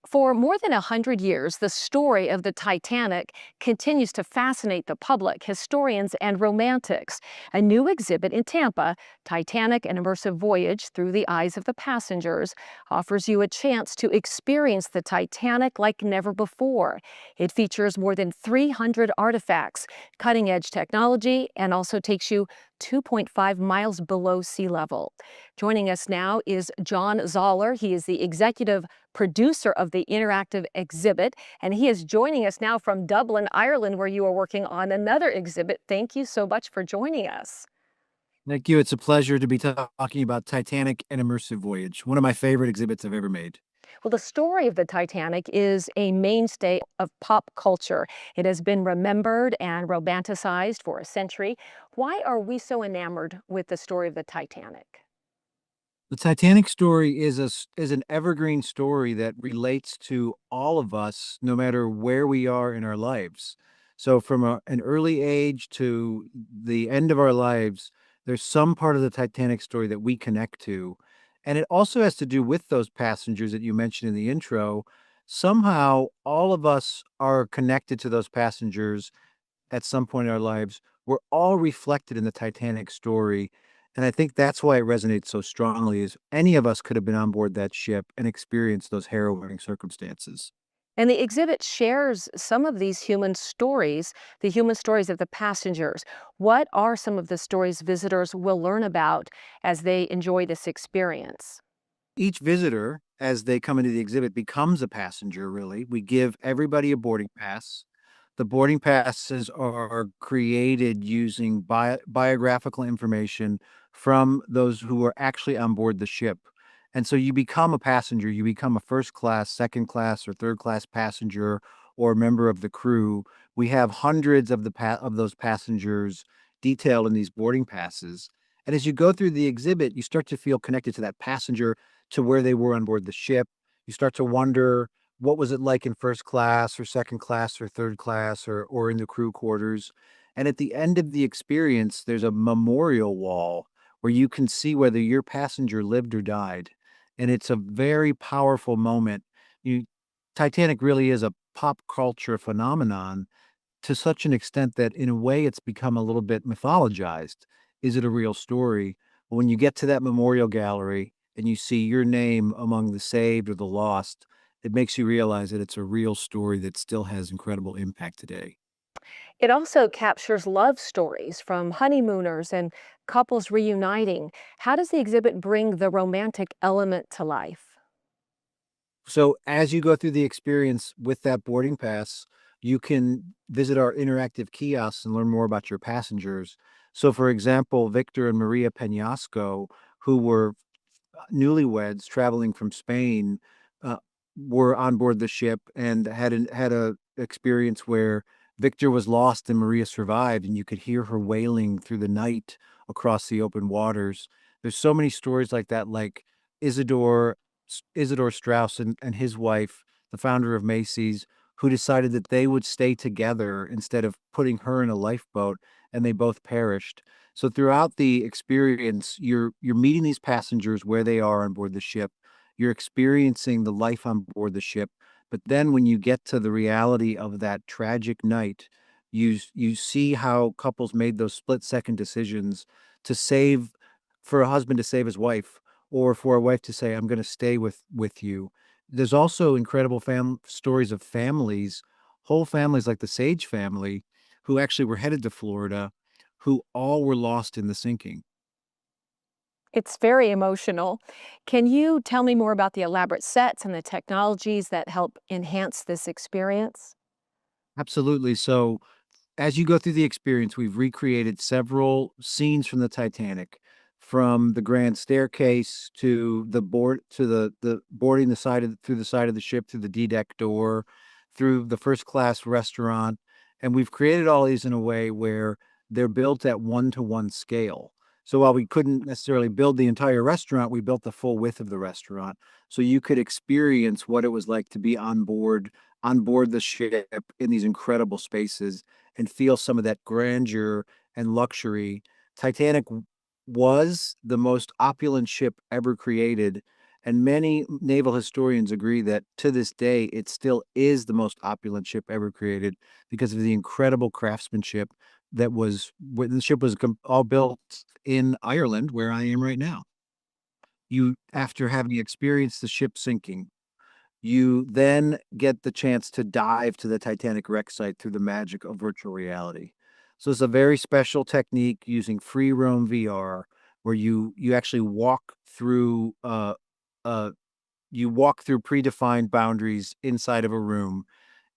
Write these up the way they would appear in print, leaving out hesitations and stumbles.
For more than 100 years, the story of the Titanic continues to fascinate the public, historians, and romantics. A new exhibit in Tampa, Titanic An Immersive Voyage Through the Eyes of the Passengers, offers you a chance to experience the Titanic like never before. It features more than 300 artifacts, cutting edge technology, and also takes you 2.5 miles below sea level. Joining us now is John Zoller. He is the executive producer of the interactive exhibit, and he is joining us now from Dublin, Ireland, where you are working on another exhibit. Thank you so much for joining us. Thank you. It's a pleasure to be talking about Titanic An Immersive Voyage, one of my favorite exhibits I've ever made. Well, the story of the Titanic is a mainstay of pop culture. It has been remembered and romanticized for a century. Why are we so enamored with the story of the Titanic? The Titanic story is an evergreen story that relates to all of us, no matter where we are in our lives. So, from an early age to the end of our lives, there's some part of the Titanic story that we connect to. And it also has to do with those passengers that you mentioned in the intro. Somehow, all of us are connected to those passengers at some point in our lives. We're all reflected in the Titanic story, and I think that's why it resonates so strongly is any of us could have been on board that ship and experienced those harrowing circumstances. And the exhibit shares some of these human stories, the human stories of the passengers. What are some of the stories visitors will learn about as they enjoy this experience? Each visitor, as they come into the exhibit, becomes a passenger, really. We give everybody a boarding pass. The boarding passes are created using biographical information from those who are actually on board the ship. And so you become a passenger, you become a first class, second class, or third class passenger or a member of the crew. We have hundreds of of those passengers detailed in these boarding passes. And as you go through the exhibit, you start to feel connected to that passenger, to where they were on board the ship. You start to wonder, what was it like in first class or second class or third class or in the crew quarters? And at the end of the experience, there's a memorial wall where you can see whether your passenger lived or died. And it's a very powerful moment. You Titanic really is a pop culture phenomenon to such an extent that in a way it's become a little bit mythologized. Is it a real story? When you get to that memorial gallery and you see your name among the saved or the lost, it makes you realize that it's a real story that still has incredible impact today. It also captures love stories from honeymooners and couples reuniting. How does the exhibit bring the romantic element to life? So as you go through the experience with that boarding pass, you can visit our interactive kiosks and learn more about your passengers. So, for example, Victor and Maria Penasco, who were newlyweds traveling from Spain, uh, were on board the ship and had a experience where Victor was lost and Maria survived, and you could hear her wailing through the night across the open waters. There's so many stories like that, like Isidore Isidore Strauss and his wife, the founder of Macy's, who decided that they would stay together instead of putting her in a lifeboat, and they both perished. So throughout the experience, you're meeting these passengers where they are on board the ship. You're experiencing the life on board the ship. But then when you get to the reality of that tragic night, you see how couples made those split-second decisions to save for a husband to save his wife, or for a wife to say, "I'm gonna stay with you." There's also incredible stories of families, whole families like the Sage family, who actually were headed to Florida, who all were lost in the sinking. It's very emotional. Can you tell me more about the elaborate sets and the technologies that help enhance this experience? Absolutely. So, as you go through the experience, we've recreated several scenes from the Titanic, from the grand staircase to the boarding the side of through the side of the ship, through the D-deck door, through the first class restaurant, and we've created all these in a way where they're built at one-to-one scale. So while we couldn't necessarily build the entire restaurant, we built the full width of the restaurant, so you could experience what it was like to be on board the ship in these incredible spaces and feel some of that grandeur and luxury. Titanic was the most opulent ship ever created, And many naval historians agree that to this day, it still is the most opulent ship ever created because of the incredible craftsmanship that was when the ship was all built in Ireland, where I am right now. You, after having experienced the ship sinking, you then get the chance to dive to the Titanic wreck site through the magic of virtual reality. So it's a very special technique using free roam VR where you actually uh walk through predefined boundaries inside of a room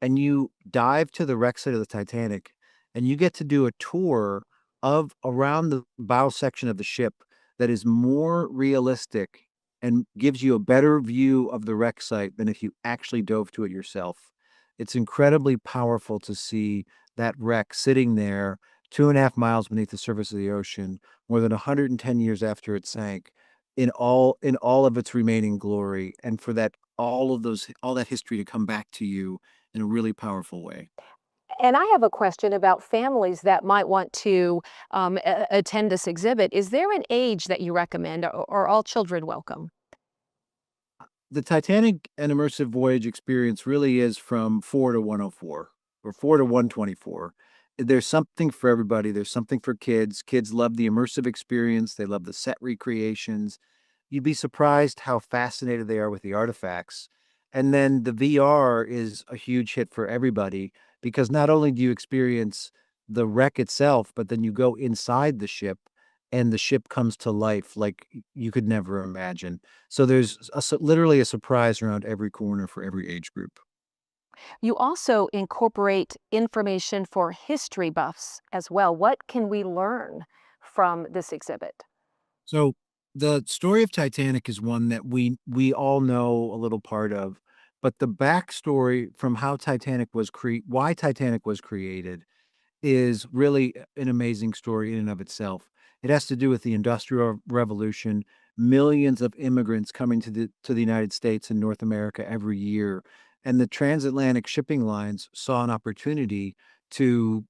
and you dive to the wreck site of the Titanic, and you get to do a tour of around the bow section of the ship that is more realistic and gives you a better view of the wreck site than if you actually dove to it yourself. It's incredibly powerful to see that wreck sitting there 2.5 miles beneath the surface of the ocean, more than 110 years after it sank, in all of its remaining glory, and for that all that history to come back to you in a really powerful way. And I have a question about families that might want to attend this exhibit. Is there an age that you recommend, or are all children welcome? The Titanic An Immersive Voyage experience really is from 4 to 104 or 4 to 124. There's something for everybody. There's something for kids. Kids love the immersive experience. They love the set recreations. You'd be surprised how fascinated they are with the artifacts. And then the VR is a huge hit for everybody because not only do you experience the wreck itself, but then you go inside the ship and the ship comes to life like you could never imagine. So there's literally a surprise around every corner for every age group. You also incorporate information for history buffs as well. What can we learn from this exhibit? So the story of Titanic is one that we all know a little part of, but the backstory from how why Titanic was created is really an amazing story in and of itself. It has to do with the Industrial Revolution, millions of immigrants coming to the United States and North America every year, and the transatlantic shipping lines saw an opportunity to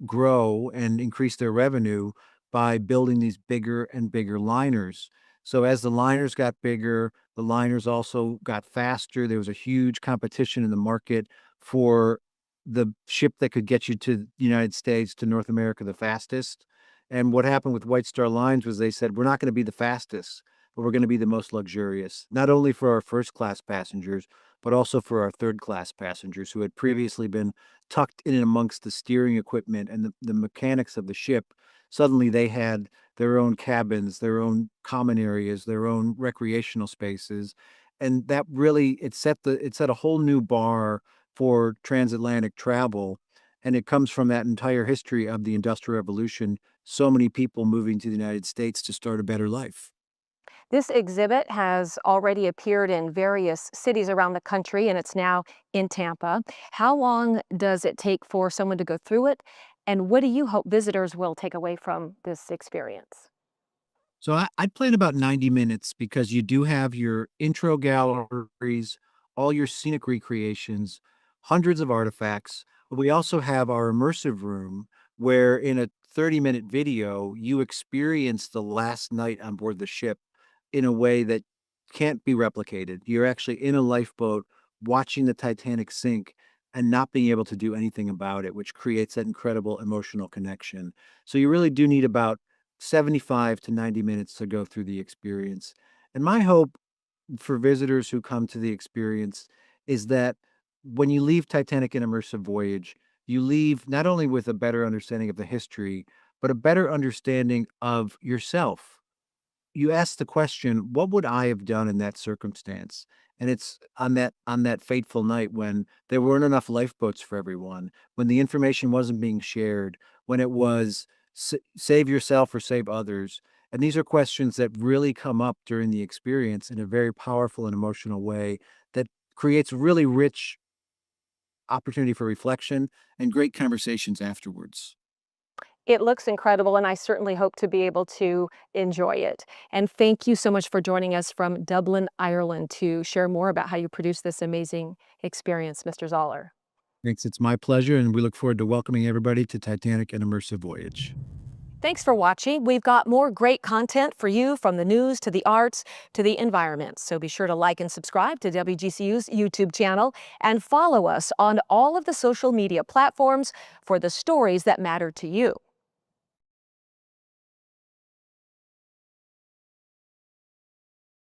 grow and increase their revenue by building these bigger and bigger liners. So as the liners got bigger, the liners also got faster. There was a huge competition in the market for the ship that could get you to the United States, to North America the fastest. And what happened with White Star Lines was they said, we're not going to be the fastest, but we're going to be the most luxurious, not only for our first class passengers, but also for our third class passengers who had previously been tucked in and amongst the steering equipment and the mechanics of the ship. Suddenly they had their own cabins, their own common areas, their own recreational spaces. And that really it set a whole new bar for transatlantic travel. And it comes from that entire history of the Industrial Revolution, so many people moving to the United States to start a better life. This exhibit has already appeared in various cities around the country and it's now in Tampa. How long does it take for someone to go through it? And what do you hope visitors will take away from this experience? So I'd plan about 90 minutes because you do have your intro galleries, all your scenic recreations, hundreds of artifacts. But we also have our immersive room where in a 30-minute video, you experience the last night on board the ship in a way that can't be replicated. You're actually in a lifeboat watching the Titanic sink and not being able to do anything about it, which creates that incredible emotional connection. So you really do need about 75 to 90 minutes to go through the experience. And my hope for visitors who come to the experience is that when you leave Titanic An Immersive Voyage, you leave not only with a better understanding of the history, but a better understanding of yourself. You ask the question, "What would I have done in that circumstance?" And it's on that fateful night when there weren't enough lifeboats for everyone, when the information wasn't being shared, when it was save yourself or save others. And these are questions that really come up during the experience in a very powerful and emotional way that creates really rich opportunity for reflection and great conversations afterwards. It looks incredible, and I certainly hope to be able to enjoy it. And thank you so much for joining us from Dublin, Ireland, to share more about how you produce this amazing experience, Mr. Zoller. Thanks. It's my pleasure, and we look forward to welcoming everybody to Titanic An Immersive Voyage. Thanks for watching. We've got more great content for you, from the news to the arts to the environment. So be sure to like and subscribe to WGCU's YouTube channel and follow us on all of the social media platforms for the stories that matter to you.